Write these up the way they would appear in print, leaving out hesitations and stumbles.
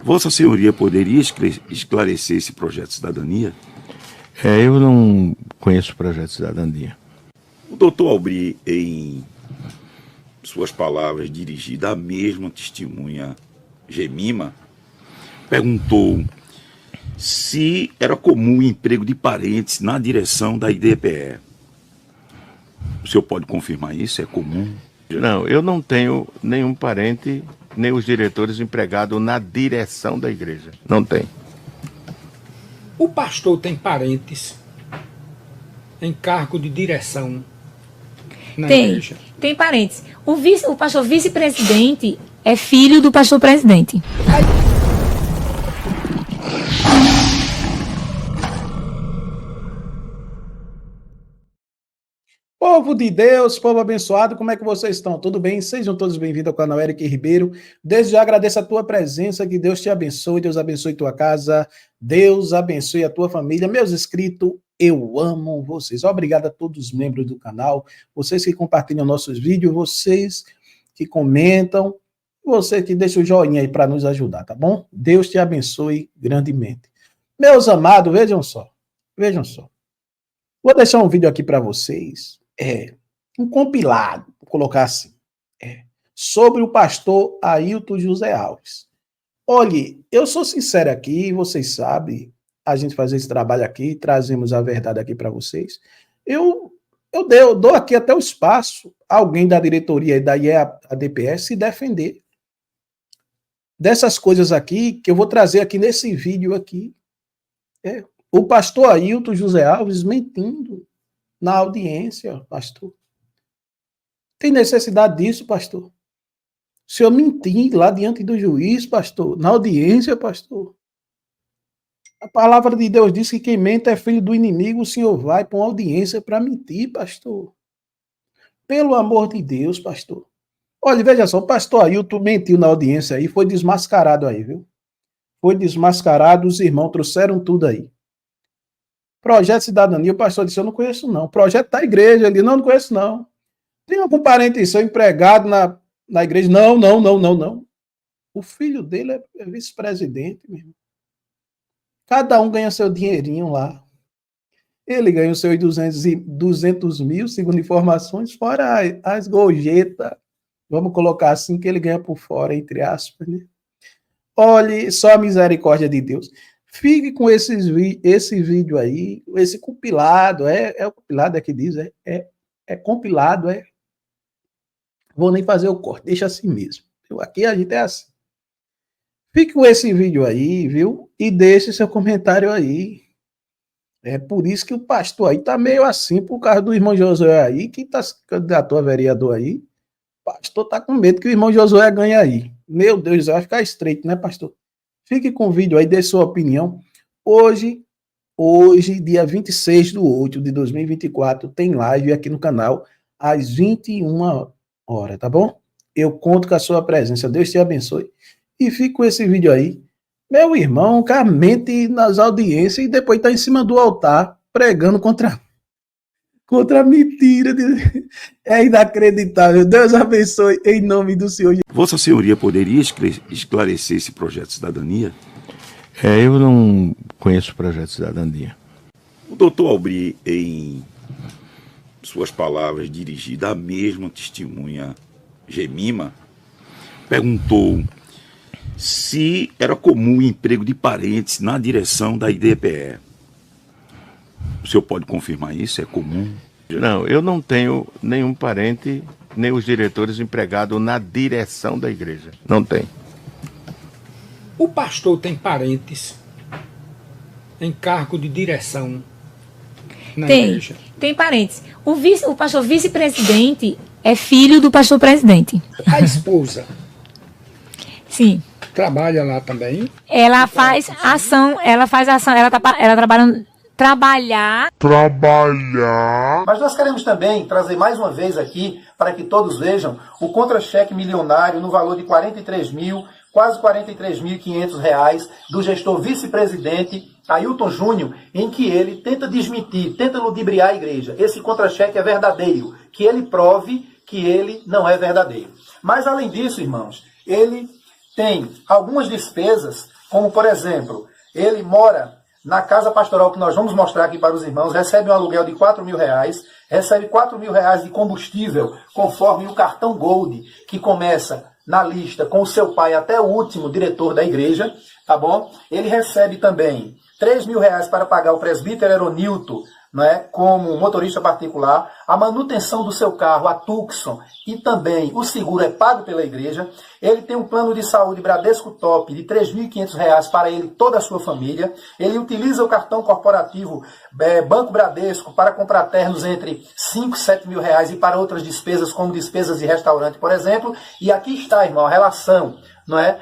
Vossa Senhoria poderia esclarecer esse projeto de cidadania? Eu não conheço o projeto de cidadania. O doutor Aubry, em suas palavras dirigidas à mesma testemunha Gemima, perguntou se era comum o emprego de parentes na direção da IDPE. O senhor pode confirmar isso? É comum? Não, eu não tenho nenhum parente, nem os diretores empregados na direção da igreja. Não tem. O pastor tem parentes em cargo de direção na igreja? Tem parentes. O pastor vice-presidente é filho do pastor presidente. Povo de Deus, povo abençoado, como é que vocês estão? Tudo bem? Sejam todos bem-vindos ao canal Eric Ribeiro. Desde já agradeço a tua presença, que Deus te abençoe, Deus abençoe tua casa, Deus abençoe a tua família. Meus inscritos, eu amo vocês. Obrigado a todos os membros do canal, vocês que compartilham nossos vídeos, vocês que comentam, você que deixa o joinha aí para nos ajudar, tá bom? Deus te abençoe grandemente. Meus amados, vejam só. Vou deixar um vídeo aqui para vocês. Um compilado, vou colocar assim, sobre o pastor Ailton José Alves. Olhe, eu sou sincero aqui, vocês sabem, a gente faz esse trabalho aqui, trazemos a verdade aqui para vocês. Eu dou aqui até o espaço, alguém da diretoria da IEADPS se defender dessas coisas aqui, que eu vou trazer aqui nesse vídeo aqui. O pastor Ailton José Alves mentindo na audiência, pastor. Tem necessidade disso, pastor? O senhor mentir lá diante do juiz, pastor, na audiência, pastor. A palavra de Deus diz que quem mente é filho do inimigo, o senhor vai para uma audiência para mentir, pastor. Pelo amor de Deus, pastor. Olha, veja só, o pastor Ailton mentiu na audiência aí, foi desmascarado aí, viu? Foi desmascarado, os irmãos trouxeram tudo aí. Projeto de cidadania, o pastor disse, eu não conheço não. Projeto da igreja, ele não conheço não. Tem algum parente seu empregado na igreja? Não. O filho dele é vice-presidente mesmo. Cada um ganha seu dinheirinho lá. Ele ganha os seus 200 mil, segundo informações, fora as gorjetas. Vamos colocar assim, que ele ganha por fora, entre aspas, né? Olhe, só a misericórdia de Deus. Fique com esse vídeo aí, esse compilado, o compilado que diz, compilado, Vou nem fazer o corte, deixa assim mesmo. Aqui a gente é assim. Fique com esse vídeo aí, viu? E deixe seu comentário aí. É por isso que o pastor aí tá meio assim, por causa do irmão Josué aí, que tá se candidatou a vereador aí. O pastor tá com medo que o irmão Josué ganhe aí. Meu Deus, vai ficar estreito, né, pastor? Fique com o vídeo aí, dê sua opinião. Hoje, dia 26/8 de 2024, tem live aqui no canal, às 21 horas, tá bom? Eu conto com a sua presença. Deus te abençoe. E fique com esse vídeo aí. Meu irmão, que mente nas audiências e depois tá em cima do altar, pregando contra a mentira. É inacreditável. Deus abençoe em nome do Senhor. Vossa Senhoria poderia esclarecer esse projeto de cidadania? Eu não conheço o projeto de cidadania. O doutor Aubry, em suas palavras dirigidas à mesma testemunha Gemima, perguntou se era comum o emprego de parentes na direção da IDPE. O senhor pode confirmar isso? É comum? Não, eu não tenho nenhum parente, nem os diretores empregados na direção da igreja. Não tem. O pastor tem parentes em cargo de direção na igreja? Tem parentes. O pastor vice-presidente é filho do pastor presidente. A esposa? Sim. Trabalha lá também? Ela faz ação, ela trabalha... Mas nós queremos também trazer mais uma vez aqui, para que todos vejam, o contra-cheque milionário no valor de quase R$ 43.500 do gestor vice-presidente Ailton Júnior, em que ele tenta desmentir, tenta ludibriar a igreja. Esse contra-cheque é verdadeiro, que ele prove que ele não é verdadeiro. Mas além disso, irmãos, ele tem algumas despesas como, por exemplo, ele mora na casa pastoral que nós vamos mostrar aqui para os irmãos, recebe um aluguel de R$4.000, recebe R$4.000 de combustível, conforme o cartão Gold, que começa na lista com o seu pai até o último diretor da igreja, tá bom? Ele recebe também R$3.000 para pagar o presbítero Eronilto, não é? Como motorista particular, a manutenção do seu carro, a Tucson, e também o seguro é pago pela igreja. Ele tem um plano de saúde Bradesco Top de R$3.500 para ele e toda a sua família. Ele utiliza o cartão corporativo Banco Bradesco para comprar ternos entre R$5.000 e R$7.000 e para outras despesas, como despesas de restaurante, por exemplo. E aqui está, irmão, a relação, não é?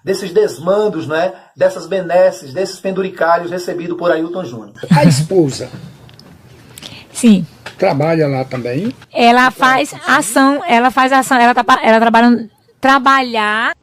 Desses desmandos, né? Dessas benesses, desses penduricalhos recebidos por Ailton Júnior. A esposa Sim. trabalha lá também? Ela faz ação, ela trabalhar.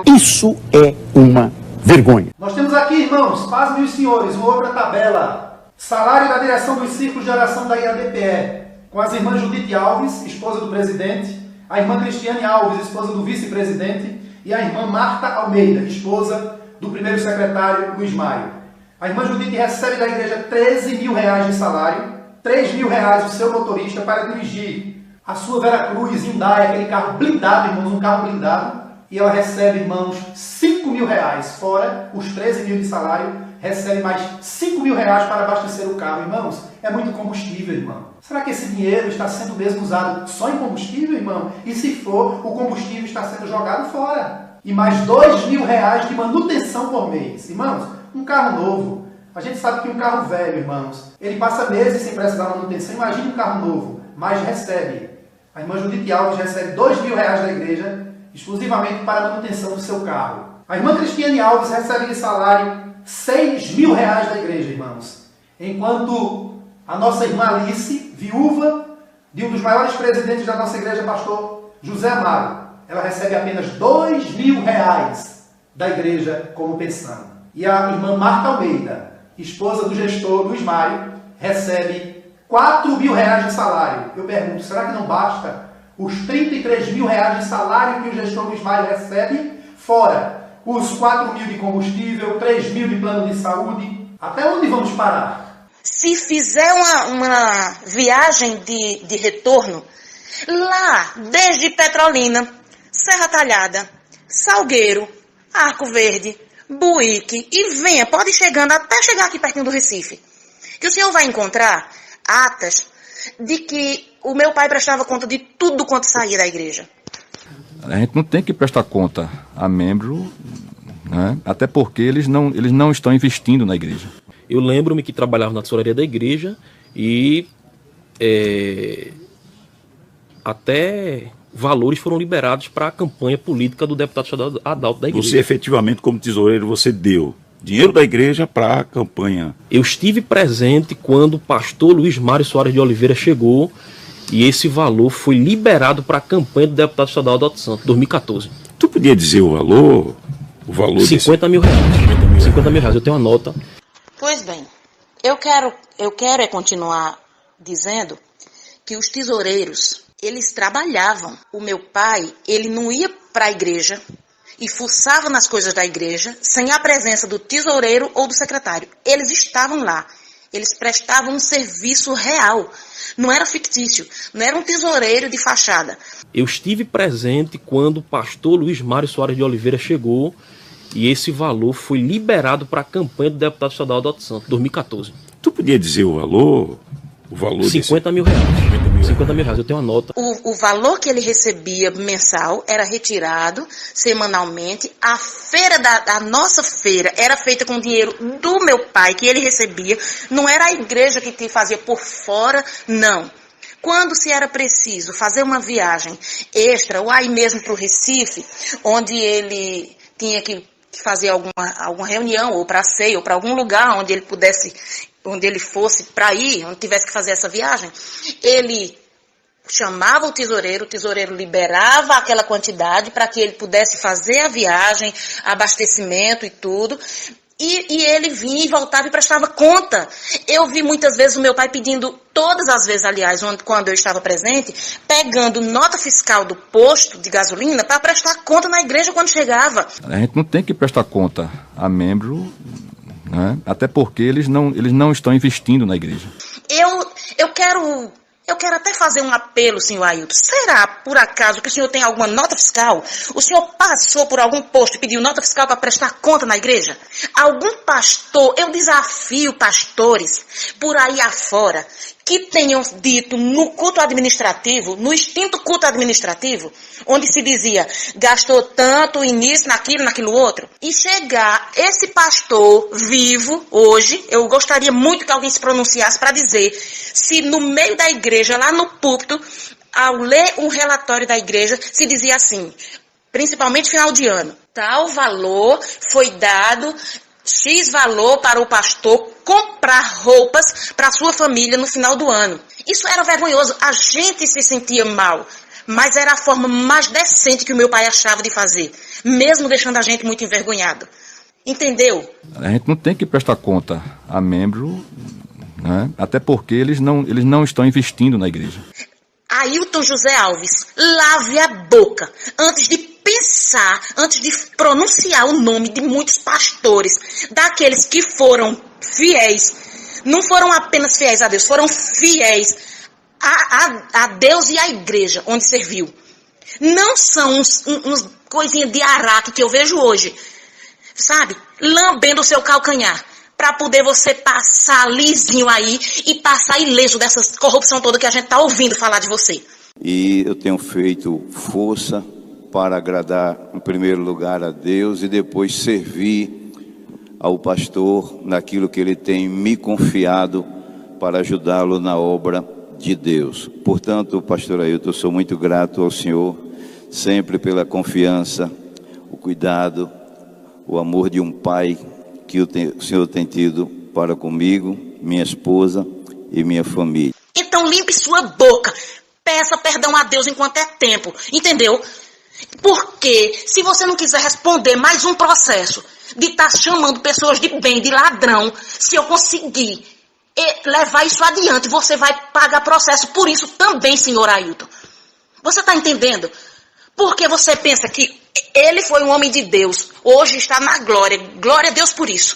Isso é uma vergonha. Nós temos aqui, irmãos, pasmem os senhores, uma outra tabela. Salário da direção dos círculos de oração da IADPE, com as irmãs Judite Alves, esposa do presidente, a irmã Cristiane Alves, esposa do vice-presidente, e a irmã Marta Almeida, esposa do primeiro secretário Luiz Mário. A irmã Judite recebe da igreja R$13.000 de salário, R$3.000 do seu motorista para dirigir a sua Veracruz, Hyundai, aquele carro blindado, irmãos, um carro blindado, e ela recebe, irmãos, R$5.000, fora os R$13.000 de salário, recebe mais R$5.000 para abastecer o carro. Irmãos, é muito combustível, irmão. Será que esse dinheiro está sendo mesmo usado só em combustível, irmão? E se for, o combustível está sendo jogado fora. E mais R$2.000 de manutenção por mês. Irmãos, um carro novo. A gente sabe que um carro velho, irmãos, ele passa meses sem precisar de manutenção. Imagina um carro novo, mas recebe. A irmã Judite Alves recebe R$2.000 da igreja, exclusivamente para a manutenção do seu carro. A irmã Cristiane Alves recebe de salário R$6.000 da igreja, irmãos. Enquanto a nossa irmã Alice, viúva de um dos maiores presidentes da nossa igreja, pastor José Amaro, ela recebe apenas R$2.000 da igreja como pensão. E a irmã Marta Almeida, esposa do gestor Luiz Mário, recebe R$4.000 de salário. Eu pergunto, será que não basta os R$33.000 de salário que o gestor Luiz Mário recebe, fora os R$4.000 de combustível, R$3.000 de plano de saúde? Até onde vamos parar? Se fizer uma viagem de retorno, lá, desde Petrolina, Serra Talhada, Salgueiro, Arco Verde, Buíque, e venha, pode ir chegando até chegar aqui pertinho do Recife, que o senhor vai encontrar atas de que o meu pai prestava conta de tudo quanto saía da igreja. A gente não tem que prestar conta a membro, né? Até porque eles não estão investindo na igreja. Eu lembro-me que trabalhava na tesouraria da igreja e até valores foram liberados para a campanha política do deputado estadual Adalto da igreja. Você efetivamente, como tesoureiro, você deu dinheiro da igreja para a campanha? Eu estive presente quando o pastor Luiz Mário Soares de Oliveira chegou e esse valor foi liberado para a campanha do deputado estadual Adalto Santos, 2014. Tu podia dizer o valor? O valor R$50.000. R$50.000, eu tenho uma nota. Pois bem, eu quero continuar dizendo que os tesoureiros, eles trabalhavam. O meu pai, ele não ia para a igreja e fuçava nas coisas da igreja sem a presença do tesoureiro ou do secretário. Eles estavam lá. Eles prestavam um serviço real. Não era fictício. Não era um tesoureiro de fachada. Eu estive presente quando o pastor Luiz Mário Soares de Oliveira chegou e esse valor foi liberado para a campanha do deputado estadual Adalto Santos, 2014. Tu podia dizer o valor? O valor R$50.000. R$50.000, eu tenho uma nota. O valor que ele recebia mensal era retirado semanalmente. A feira a nossa feira era feita com dinheiro do meu pai, que ele recebia. Não era a igreja que fazia por fora, não. Quando se era preciso fazer uma viagem extra, ou aí mesmo para o Recife, onde ele tinha que fazer alguma reunião, ou para ceia, ou para algum lugar onde ele fosse para ir, onde tivesse que fazer essa viagem, ele chamava o tesoureiro liberava aquela quantidade para que ele pudesse fazer a viagem, abastecimento e tudo, e ele vinha e voltava e prestava conta. Eu vi muitas vezes o meu pai pedindo todas as vezes, aliás, quando eu estava presente, pegando nota fiscal do posto de gasolina para prestar conta na igreja quando chegava. A gente não tem que prestar conta a membro, né? Até porque eles não estão investindo na igreja. Eu quero até fazer um apelo, senhor Ailton. Será, por acaso, que o senhor tem alguma nota fiscal? O senhor passou por algum posto e pediu nota fiscal para prestar conta na igreja? Algum pastor, eu desafio pastores por aí afora, que tenham dito no culto administrativo, no extinto culto administrativo, onde se dizia, gastou tanto nisso, naquilo outro, e chegar esse pastor vivo, hoje, eu gostaria muito que alguém se pronunciasse para dizer se no meio da igreja, lá no púlpito, ao ler um relatório da igreja, se dizia assim, principalmente final de ano, tal valor foi dado, X valor para o pastor comprar roupas para a sua família no final do ano. Isso era vergonhoso, a gente se sentia mal, mas era a forma mais decente que o meu pai achava de fazer, mesmo deixando a gente muito envergonhado. Entendeu? A gente não tem que prestar conta a membro, né? Até porque eles não estão investindo na igreja. Ailton José Alves, lave a boca antes de pensar, antes de pronunciar o nome de muitos pastores, daqueles que foram fiéis, não foram apenas fiéis a Deus, foram fiéis a Deus e à igreja onde serviu. Não são uns coisinhas de araque que eu vejo hoje, sabe? Lambendo o seu calcanhar, para poder você passar lisinho aí e passar ileso dessa corrupção toda que a gente está ouvindo falar de você. E eu tenho feito força para agradar, em primeiro lugar, a Deus e depois servir ao pastor naquilo que ele tem me confiado para ajudá-lo na obra de Deus. Portanto, pastor Ailton, eu sou muito grato ao senhor, sempre pela confiança, o cuidado, o amor de um pai que o senhor tem tido para comigo, minha esposa e minha família. Então limpe sua boca, peça perdão a Deus enquanto é tempo, entendeu? Porque se você não quiser responder mais um processo de estar chamando pessoas de bem, de ladrão, se eu conseguir levar isso adiante, você vai pagar processo por isso também, senhor Ailton. Você está entendendo? Porque você pensa que ele foi um homem de Deus, hoje está na glória, glória a Deus por isso.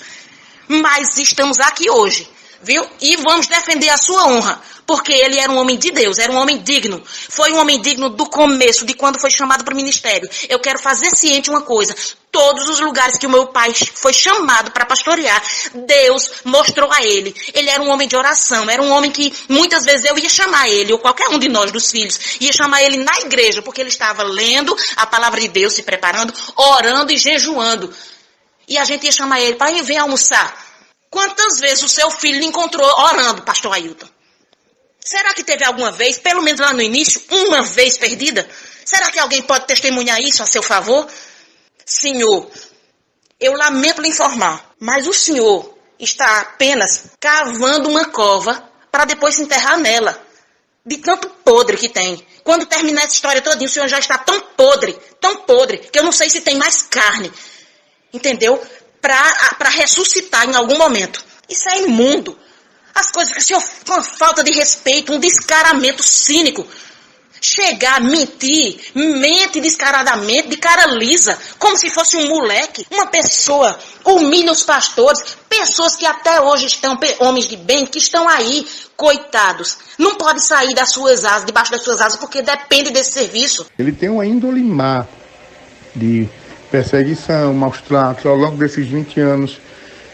Mas estamos aqui hoje, viu? E vamos defender a sua honra, porque ele era um homem de Deus, era um homem digno. Foi um homem digno do começo, de quando foi chamado para o ministério. Eu quero fazer ciente uma coisa, todos os lugares que o meu pai foi chamado para pastorear, Deus mostrou a ele. Ele era um homem de oração, era um homem que muitas vezes eu ia chamar ele, ou qualquer um de nós, dos filhos, ia chamar ele na igreja, porque ele estava lendo a palavra de Deus, se preparando, orando e jejuando. E a gente ia chamar ele, pai, vem almoçar. Quantas vezes o seu filho lhe encontrou orando, pastor Ailton? Será que teve alguma vez, pelo menos lá no início, uma vez perdida? Será que alguém pode testemunhar isso a seu favor? Senhor, eu lamento lhe informar, mas o senhor está apenas cavando uma cova para depois se enterrar nela. De tanto podre que tem. Quando terminar essa história todinha, o senhor já está tão podre, que eu não sei se tem mais carne. Entendeu? Para ressuscitar em algum momento. Isso é imundo. As coisas que o senhor, com uma falta de respeito, um descaramento cínico. Chegar, mentir, mente descaradamente, de cara lisa, como se fosse um moleque. Uma pessoa humilha os pastores, pessoas que até hoje estão, homens de bem, que estão aí, coitados. Não pode sair das suas asas, debaixo das suas asas, porque depende desse serviço. Ele tem uma índole má de perseguição, maus tratos. Ao longo desses 20 anos,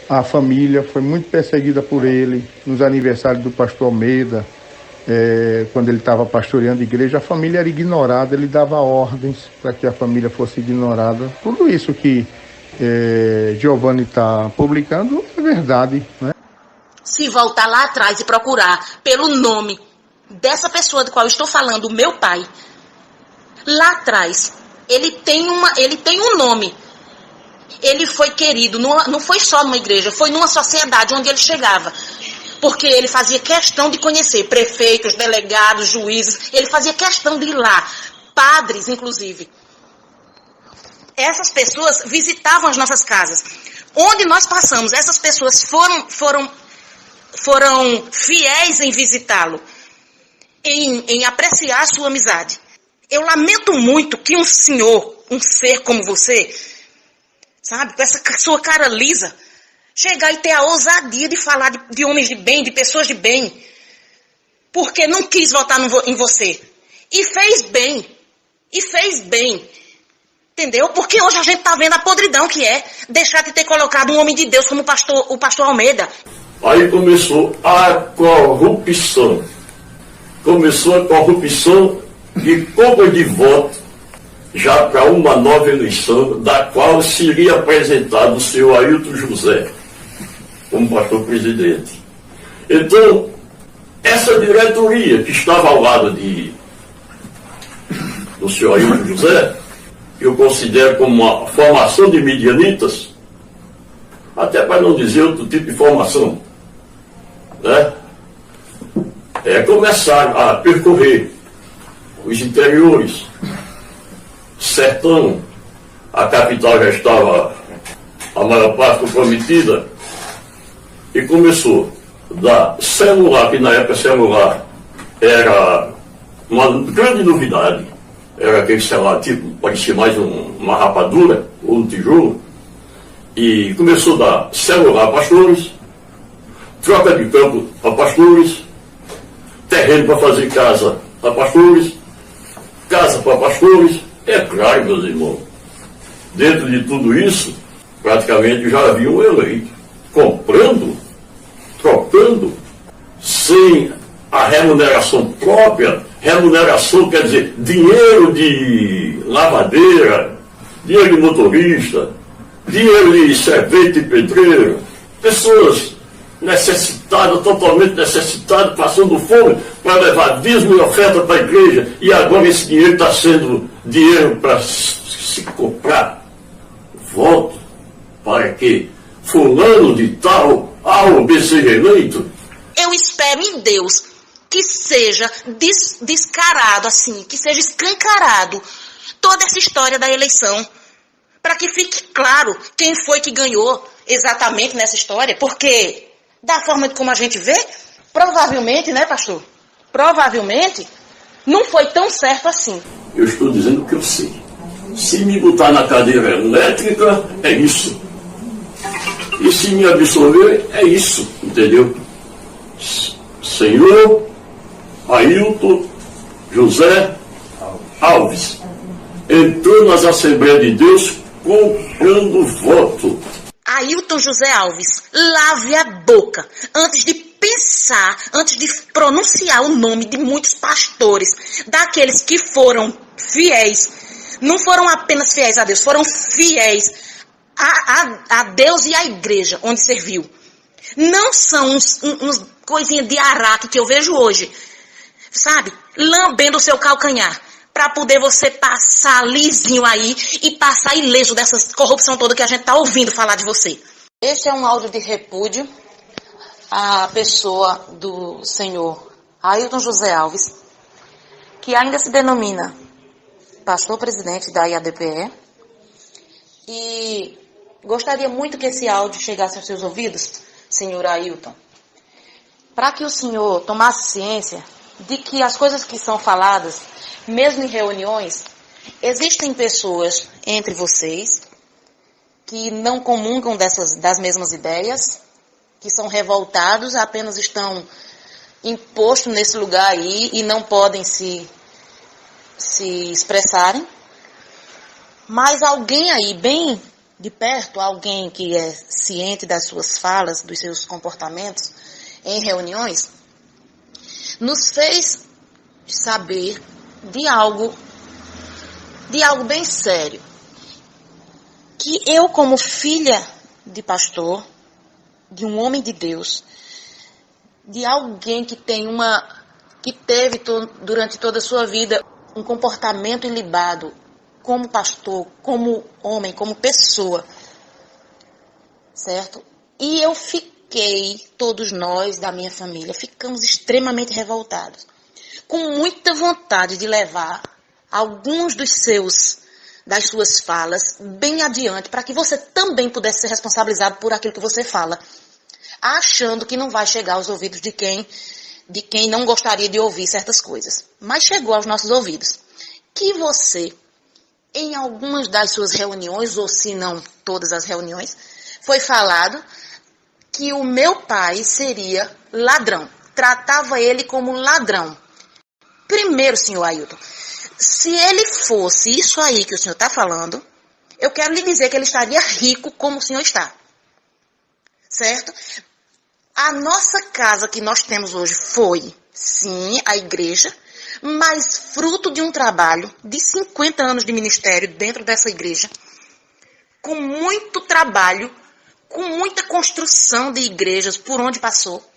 a família foi muito perseguida por ele. Nos aniversários do pastor Almeida, quando ele estava pastoreando a igreja, a família era ignorada, ele dava ordens para que a família fosse ignorada. Tudo isso que Giovanni está publicando é verdade, né? Se voltar lá atrás e procurar pelo nome dessa pessoa do qual eu estou falando, o meu pai, lá atrás, ele tem um nome. Ele foi querido, não foi só numa igreja, foi numa sociedade onde ele chegava. Porque ele fazia questão de conhecer prefeitos, delegados, juízes, ele fazia questão de ir lá, padres inclusive. Essas pessoas visitavam as nossas casas. Onde nós passamos, essas pessoas foram foram fiéis em visitá-lo, em apreciar a sua amizade. Eu lamento muito que um senhor, um ser como você, sabe, com essa sua cara lisa, chegar e ter a ousadia de falar de homens de bem, de pessoas de bem, porque não quis votar em você. E fez bem. Entendeu? Porque hoje a gente está vendo a podridão que é deixar de ter colocado um homem de Deus como o pastor Almeida. Aí começou a corrupção. E compra de voto já para uma nova eleição, da qual seria apresentado o senhor Ailton José como pastor presidente. Então, essa diretoria que estava ao lado do senhor Ailton José, que eu considero como uma formação de medianitas, até para não dizer outro tipo de formação, né? Começaram a percorrer os interiores, sertão, a capital já estava a maior parte comprometida, e começou da celular, que na época celular era uma grande novidade, era aquele celular tipo, parecia mais uma rapadura ou um tijolo, e começou a dar celular a pastores, troca de campo a pastores, terreno para fazer casa a pastores, casa para pastores. É claro, meus irmãos, dentro de tudo isso, praticamente já havia um eleito comprando, trocando, sem a remuneração própria. Remuneração quer dizer dinheiro de lavadeira, dinheiro de motorista, dinheiro de servente e pedreiro, pessoas necessitadas, totalmente necessitadas, passando fome para levar dízimo e oferta para a igreja, e agora esse dinheiro está sendo dinheiro para se comprar voto para que fulano de tal A ou B seja eleito. Eu espero em Deus que seja descarado, assim, que seja escancarado toda essa história da eleição, para que fique claro quem foi que ganhou exatamente nessa história, porque da forma como a gente vê, provavelmente, né, pastor? Provavelmente não foi tão certo assim. Eu estou dizendo o que eu sei. Se me botar na cadeira elétrica, é isso. E se me absorver, é isso, entendeu? Senhor Ailton José Alves entrou nas Assembleias de Deus comprando voto. Ailton José Alves, lave a boca antes de pensar, antes de pronunciar o nome de muitos pastores, daqueles que foram fiéis, não foram apenas fiéis a Deus, foram fiéis a Deus e à igreja onde serviu. Não são uns coisinhas de araque que eu vejo hoje, sabe, lambendo o seu calcanhar, para poder você passar lisinho aí e passar ileso dessa corrupção toda que a gente está ouvindo falar de você. Este é um áudio de repúdio à pessoa do senhor Ailton José Alves, que ainda se denomina pastor presidente da IADPE, e gostaria muito que esse áudio chegasse aos seus ouvidos, senhor Ailton, para que o senhor tomasse ciência de que as coisas que são faladas, mesmo em reuniões, existem pessoas entre vocês que não comungam das mesmas ideias, que são revoltados, apenas estão impostos nesse lugar aí e não podem se expressarem. Mas alguém aí, bem de perto, alguém que é ciente das suas falas, dos seus comportamentos em reuniões, nos fez saber de algo bem sério, que eu, como filha de pastor, de um homem de Deus, de alguém que teve durante toda a sua vida um comportamento ilibado como pastor, como homem, como pessoa, certo? E eu todos nós da minha família, ficamos extremamente revoltados, com muita vontade de levar alguns das suas falas bem adiante, para que você também pudesse ser responsabilizado por aquilo que você fala. achando que não vai chegar aos ouvidos de quem não gostaria de ouvir certas coisas. Mas chegou aos nossos ouvidos. Que você, em algumas das suas reuniões, ou se não todas as reuniões, foi falado que o meu pai seria ladrão. Tratava ele como ladrão. Primeiro, senhor Ailton, se ele fosse isso aí que o senhor está falando, eu quero lhe dizer que ele estaria rico como o senhor está. Certo? A nossa casa que nós temos hoje foi, sim, a igreja, mas fruto de um trabalho de 50 anos de ministério dentro dessa igreja, com muito trabalho, com muita construção de igrejas por onde passou.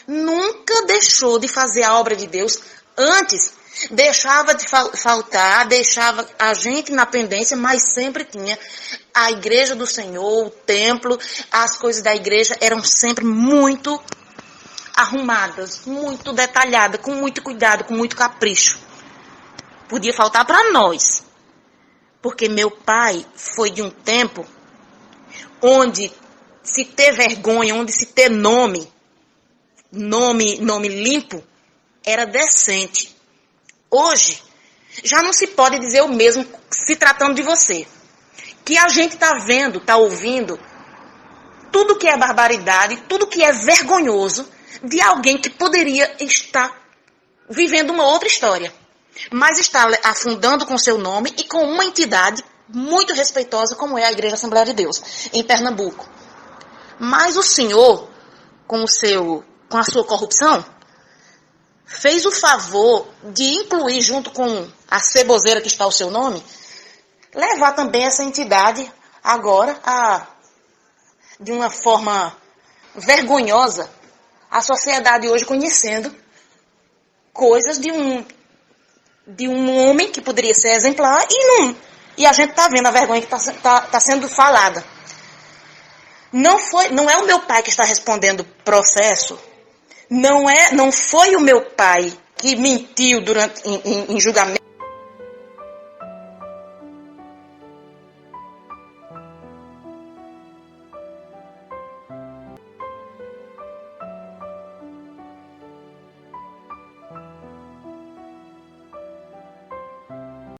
Nunca deixou de fazer a obra de Deus. Antes, deixava de faltar, deixava a gente na pendência, mas sempre tinha a igreja do Senhor, o templo, as coisas da igreja eram sempre muito arrumadas, muito detalhadas, com muito cuidado, com muito capricho. Podia faltar para nós, porque meu pai foi de um tempo onde se ter vergonha, onde se ter nome limpo, era decente. Hoje, já não se pode dizer o mesmo se tratando de você. Que a gente está vendo, está ouvindo, tudo que é barbaridade, tudo que é vergonhoso de alguém que poderia estar vivendo uma outra história. Mas está afundando com seu nome e com uma entidade muito respeitosa como é a Igreja Assembleia de Deus, em Pernambuco. Mas o senhor, com a sua corrupção, fez o favor de incluir junto com a ceboseira que está o seu nome, levar também essa entidade agora de uma forma vergonhosa, a sociedade hoje conhecendo coisas de um homem que poderia ser exemplar e a gente está vendo a vergonha que está sendo falada. Não é o meu pai que está respondendo processo. Não foi o meu pai que mentiu em julgamento.